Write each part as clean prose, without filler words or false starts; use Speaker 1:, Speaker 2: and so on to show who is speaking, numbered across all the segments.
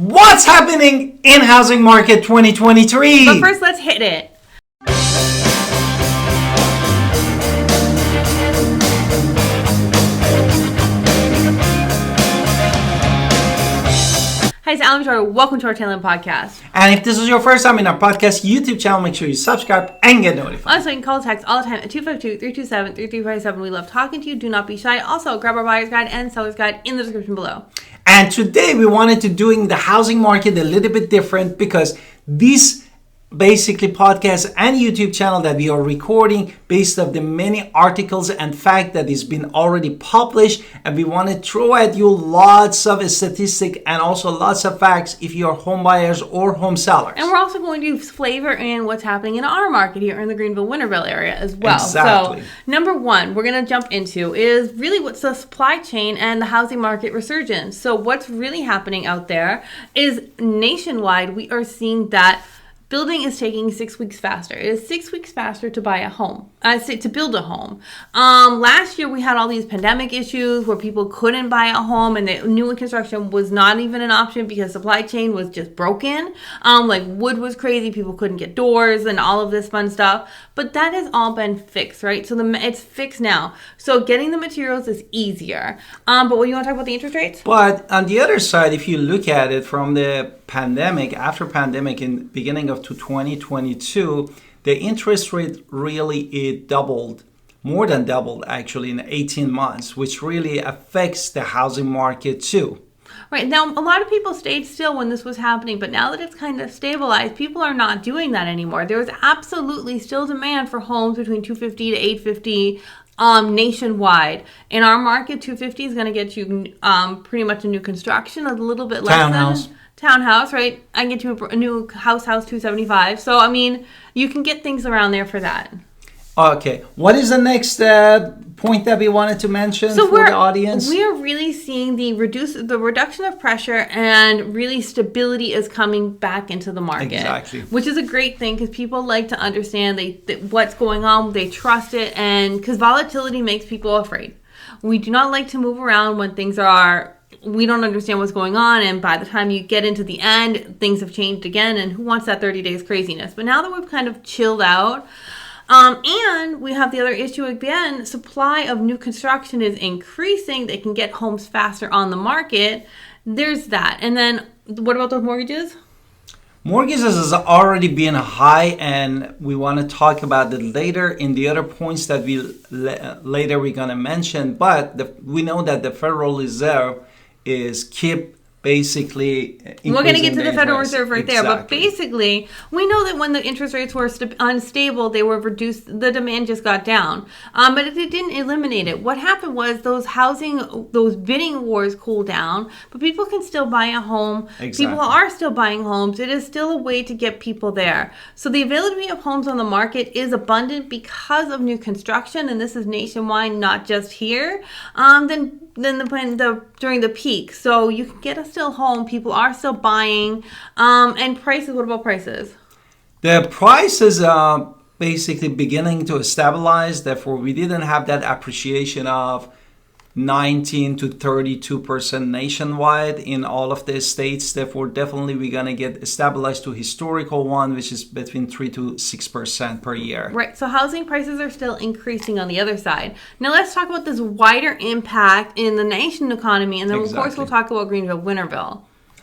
Speaker 1: What's happening in housing market 2023?
Speaker 2: But first, let's hit it. Hi, it's Alan Victoria. Welcome to our Talent Podcast.
Speaker 1: And if this is your first time in our podcast YouTube channel, make sure you subscribe and get notified.
Speaker 2: Also, you can call or text all the time at 252-327-3357. We love talking to you. Do not be shy. Also, grab our buyer's guide and seller's guide in the description below.
Speaker 1: And today we wanted to doing the housing market a little bit different because this basically podcast and YouTube channel that we are recording based on the many articles and fact that has been already published, and we want to throw at you lots of statistic and also lots of facts if you are home buyers or home sellers.
Speaker 2: And we're also going to flavor in what's happening in our market here in the Greenville, Winterville area as well.
Speaker 1: Exactly.
Speaker 2: So number one, we're going to jump into is really what's the supply chain and the housing market resurgence. So what's really happening out there is nationwide, we are seeing that building is taking 6 weeks faster. It is 6 weeks faster to buy a home, to build a home. Last year we had all these pandemic issues where people couldn't buy a home, and the new construction was not even an option because supply chain was just broken. Like wood was crazy, people couldn't get doors and all of this fun stuff. But that has all been fixed, right? So it's fixed now. So getting the materials is easier. But what, you want to talk about the interest rates?
Speaker 1: But on the other side, if you look at it from the pandemic, after pandemic in beginning of 2022, the interest rate really it doubled, more than doubled actually in 18 months, which really affects the housing market too.
Speaker 2: Right. Now, a lot of people stayed still when this was happening, but now that it's kind of stabilized, people are not doing that anymore. There is absolutely still demand for homes between $250 to $850 nationwide. In our market, $250 is going to get you pretty much a new construction, a little bit less than townhouse, right? I can get you a new house $275. So, I mean, you can get things around there for that.
Speaker 1: Okay. What is the next point that we wanted to mention for the audience?
Speaker 2: We are really seeing the reduction of pressure, and really stability is coming back into the market.
Speaker 1: Exactly.
Speaker 2: Which is a great thing because people like to understand what's going on. They trust it, and because volatility makes people afraid. We do not like to move around when things we don't understand what's going on, and by the time you get into the end, things have changed again, and who wants that 30 days craziness? But now that we've kind of chilled out, and we have the other issue again, supply of new construction is increasing. They can get homes faster on the market. There's that. And then what about those mortgages?
Speaker 1: Mortgages has already been high, and we want to talk about it later in the other points that later we're going to mention. But we know that the Federal Reserve is basically
Speaker 2: we're going to get to the Federal Reserve right there, but
Speaker 1: Exactly.
Speaker 2: basically we know that when the interest rates were unstable, they were reduced, the demand just got down, but it didn't eliminate it. What happened was those bidding wars cooled down, but people can still buy a home.
Speaker 1: Exactly.
Speaker 2: People are still buying homes. It is still a way to get people there. So the availability of homes on the market is abundant because of new construction, and this is nationwide, not just here. During the peak, so you can get a still home. People are still buying, and prices. What about prices?
Speaker 1: The prices are basically beginning to stabilize. Therefore, we didn't have that appreciation of 19 to 32% nationwide in all of the states. Therefore, definitely we're going to get stabilized to historical one, which is between 3 to 6% per year.
Speaker 2: Right. So housing prices are still increasing on the other side. Now let's talk about this wider impact in the nation economy, and then of course we'll talk about Greenville, Winterville.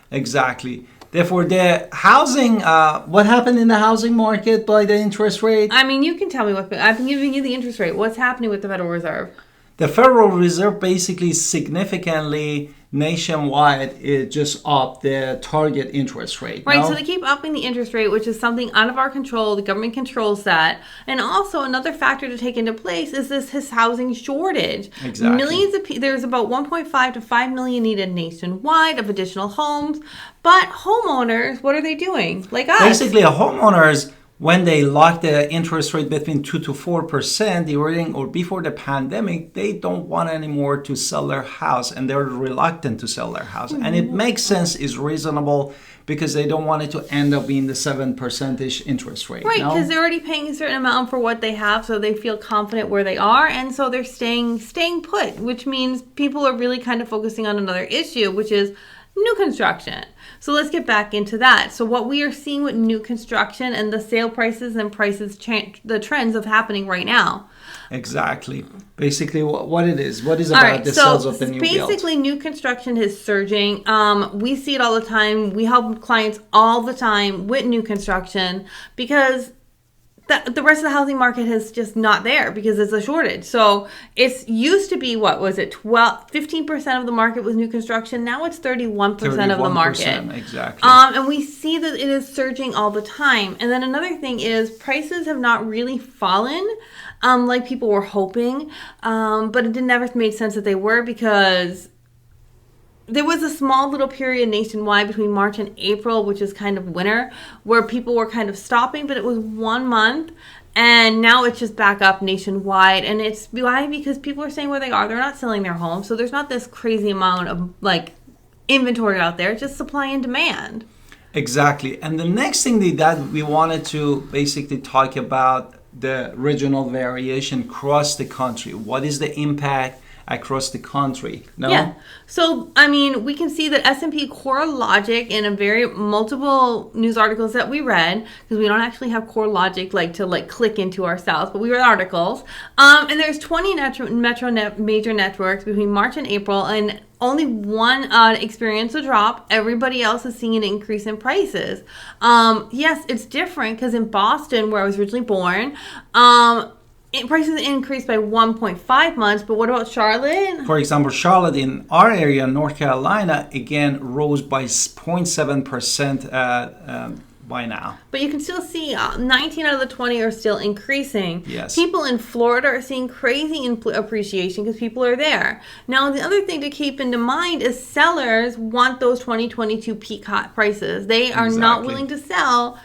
Speaker 1: Exactly. Therefore, the housing, what happened in the housing market by the interest rate?
Speaker 2: I mean, you can tell me I've been giving you the interest rate. What's happening with the Federal Reserve?
Speaker 1: The Federal Reserve basically significantly nationwide it just upped the target interest rate.
Speaker 2: Right,
Speaker 1: no?
Speaker 2: so they keep upping the interest rate, which is something out of our control. The government controls that. And also another factor to take into place is this housing shortage.
Speaker 1: Exactly.
Speaker 2: There's about 1.5 to 5 million needed nationwide of additional homes. But homeowners, what are they doing? Like us.
Speaker 1: Basically, homeowners, when they lock the interest rate between 2 to 4% during or before the pandemic, they don't want anymore to sell their house, and they're reluctant to sell their house. And it makes sense, is reasonable, because they don't want it to end up being the 7% interest rate.
Speaker 2: Right, because they're already paying a certain amount for what they have, so they feel confident where they are, and so they're staying put, which means people are really kind of focusing on another issue, which is new construction. So let's get back into that. So what we are seeing with new construction and the sale prices and prices change, the trends of happening right now.
Speaker 1: Exactly. Basically, what it is. What is about the sales of the new build?
Speaker 2: Basically, new construction is surging. We see it all the time. We help clients all the time with new construction because the rest of the housing market is just not there because it's a shortage. So it's used to be, 15% of the market was new construction. Now it's 31% of the market.
Speaker 1: Exactly.
Speaker 2: And we see that it is surging all the time. And then another thing is prices have not really fallen like people were hoping. But it never made sense that they were because there was a small little period nationwide between March and April, which is kind of winter, where people were kind of stopping, but it was 1 month. And now it's just back up nationwide. And it's why? Because people are staying where they are. They're not selling their home. So there's not this crazy amount of inventory out there. It's just supply and demand.
Speaker 1: Exactly. And the next thing that we wanted to basically talk about the regional variation across the country. What is the impact across the country? No?
Speaker 2: Yeah. So, we can see that S&P CoreLogic in a very multiple news articles that we read, because we don't actually have CoreLogic to click into ourselves, but we read articles. And there's 20 major networks between March and April, and only one experienced a drop. Everybody else is seeing an increase in prices. Yes, it's different because in Boston, where I was originally born, prices increased by 1.5 months, but what about Charlotte?
Speaker 1: For example, Charlotte in our area, North Carolina, again rose by 0.7% by now.
Speaker 2: But you can still see 19 out of the 20 are still increasing.
Speaker 1: Yes.
Speaker 2: People in Florida are seeing crazy appreciation because people are there. Now, the other thing to keep in mind is sellers want those 2022 peak hot prices. They are not willing to sell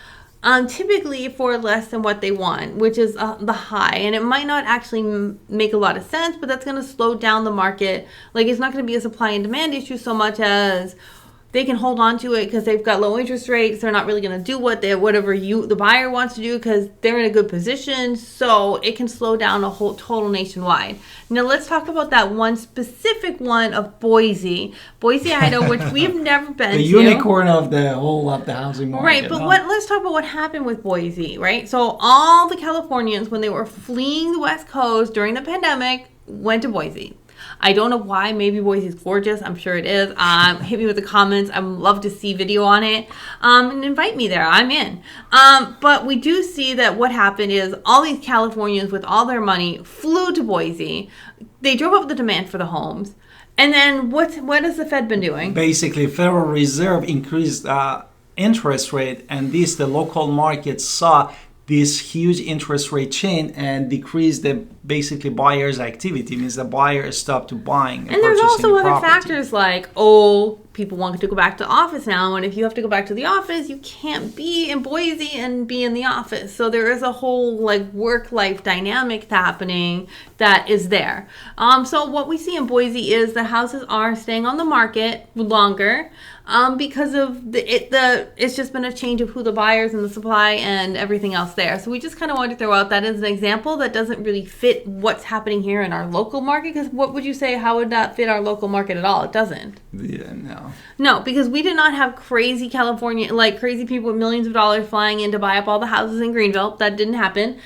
Speaker 2: typically for less than what they want, which is the high. And it might not actually make a lot of sense, but that's going to slow down the market. It's not going to be a supply and demand issue so much as they can hold on to it because they've got low interest rates. They're not really going to do whatever the buyer wants to do because they're in a good position. So it can slow down a whole total nationwide. Now let's talk about that one specific one of Boise, Idaho, which we've never been to.
Speaker 1: The unicorn of the housing market.
Speaker 2: Right, but let's talk about what happened with Boise, right? So all the Californians, when they were fleeing the West Coast during the pandemic, went to Boise. I don't know why. Maybe Boise's gorgeous. I'm sure it is. Hit me with the comments. I'd love to see video on it. And invite me there. I'm in. But we do see that what happened is all these Californians with all their money flew to Boise. They drove up the demand for the homes. And then what has the Fed been doing?
Speaker 1: Basically, Federal Reserve increased interest rate, and the local market saw this huge interest rate change and decrease the basically buyer's activity. Means the buyer stopped buying
Speaker 2: and there's also other factors like people want to go back to office now, and if you have to go back to the office, you can't be in Boise and be in the office. So there is a whole work-life dynamic happening that is there. So what we see in Boise is the houses are staying on the market longer because of it's just been a change of who the buyers and the supply and everything else there. So we just kind of wanted to throw out that as an example that doesn't really fit what's happening here in our local market, because what would you say, how would that fit our local market at all? It doesn't.
Speaker 1: Yeah,
Speaker 2: no, because we did not have crazy crazy people with millions of dollars flying in to buy up all the houses in Greenville. That didn't happen,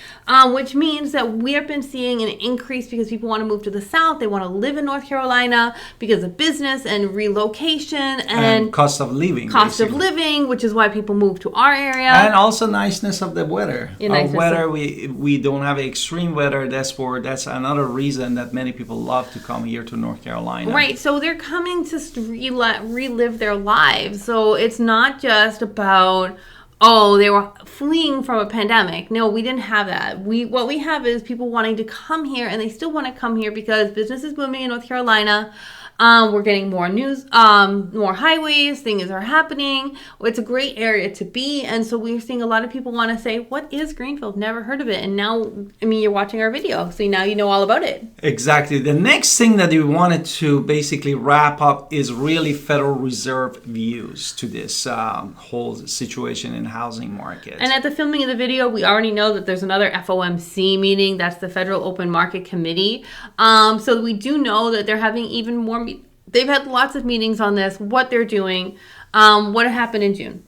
Speaker 2: which means that we have been seeing an increase because people want to move to the South. They want to live in North Carolina because of business and relocation and
Speaker 1: cost of living,
Speaker 2: which is why people move to our area.
Speaker 1: And also niceness of the weather. We don't have extreme weather. That's another reason that many people love to come here to North Carolina.
Speaker 2: Right, so they're coming to relive their lives. So it's not just about they were fleeing from a pandemic. No, we didn't have that. What we have is people wanting to come here, and they still want to come here because business is booming in North Carolina. We're getting more news, more highways, things are happening. It's a great area to be. And so we're seeing a lot of people want to say, what is Greenville? Never heard of it. And now, you're watching our video. So now you know all about it. Exactly.
Speaker 1: The next thing that we wanted to basically wrap up is really Federal Reserve views to this whole situation in housing market.
Speaker 2: And at the filming of the video, we already know that there's another FOMC meeting. That's the Federal Open Market Committee. So we do know that they're having even more they've had lots of meetings on this, what they're doing. What happened in June?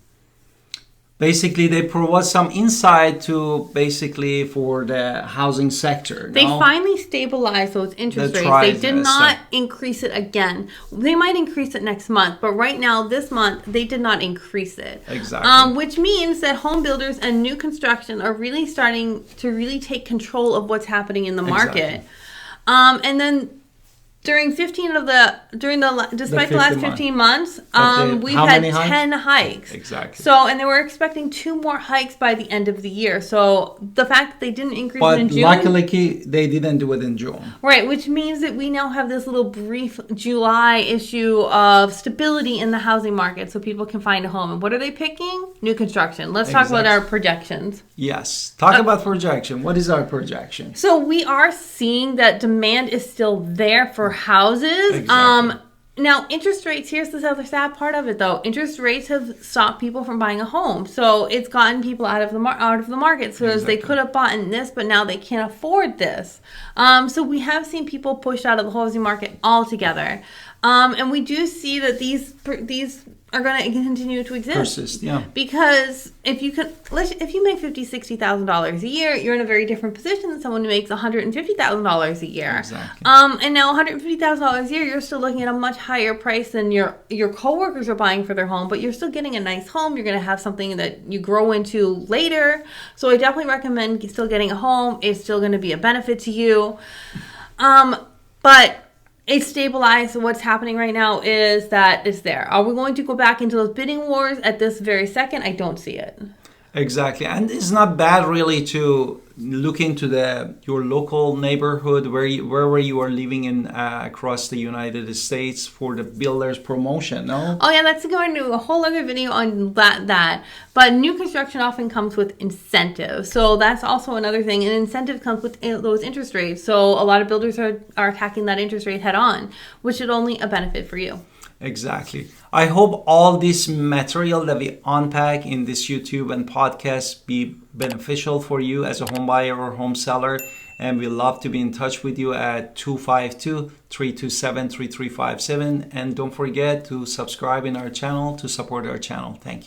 Speaker 1: Basically, they provide some insight to basically for the housing sector.
Speaker 2: They finally stabilized those interest rates. They did not increase it again. They might increase it next month, but right now, this month, they did not increase it.
Speaker 1: Exactly.
Speaker 2: Which means that home builders and new construction are really starting to really take control of what's happening in the market. And then despite the last 15 months, we've had 10 hikes.
Speaker 1: Exactly.
Speaker 2: So, and they were expecting 2 more hikes by the end of the year. So the fact that they didn't increase it in June.
Speaker 1: But luckily, they didn't do it in June.
Speaker 2: Right, which means that we now have this little brief July issue of stability in the housing market so people can find a home. And what are they picking? New construction. Let's talk about our projections.
Speaker 1: Yes. Talk about projection. What is our projection?
Speaker 2: So we are seeing that demand is still there for houses.
Speaker 1: Exactly.
Speaker 2: Now, interest rates, here's the other sad part of it, though. Interest rates have stopped people from buying a home. So it's gotten people out of the market. So they could have bought in this, but now they can't afford this. So we have seen people pushed out of the housing market altogether. And we do see that these are going to continue to exist.
Speaker 1: Persist, yeah.
Speaker 2: Because if you make $50,000-$60,000 a year, you're in a very different position than someone who makes $150,000 a year.
Speaker 1: Exactly.
Speaker 2: And now $150,000 a year, you're still looking at a much higher price than your coworkers are buying for their home, but you're still getting a nice home. You're going to have something that you grow into later. So I definitely recommend still getting a home. It's still going to be a benefit to you. But it's stabilized. So what's happening right now is that it's there. Are we going to go back into those bidding wars at this very second? I don't see it.
Speaker 1: Exactly. And it's not bad really to look into your local neighborhood wherever you are living in across the United States for the builder's promotion, no?
Speaker 2: Oh yeah, that's going to do a whole other video on that. But new construction often comes with incentives. So that's also another thing. And incentive comes with those interest rates. So a lot of builders are attacking that interest rate head on, which is only a benefit for you.
Speaker 1: Exactly. I hope all this material that we unpack in this YouTube and podcast be beneficial for you as a home buyer or home seller. And we love to be in touch with you at 252-327-3357. And don't forget to subscribe in our channel to support our channel. Thank you.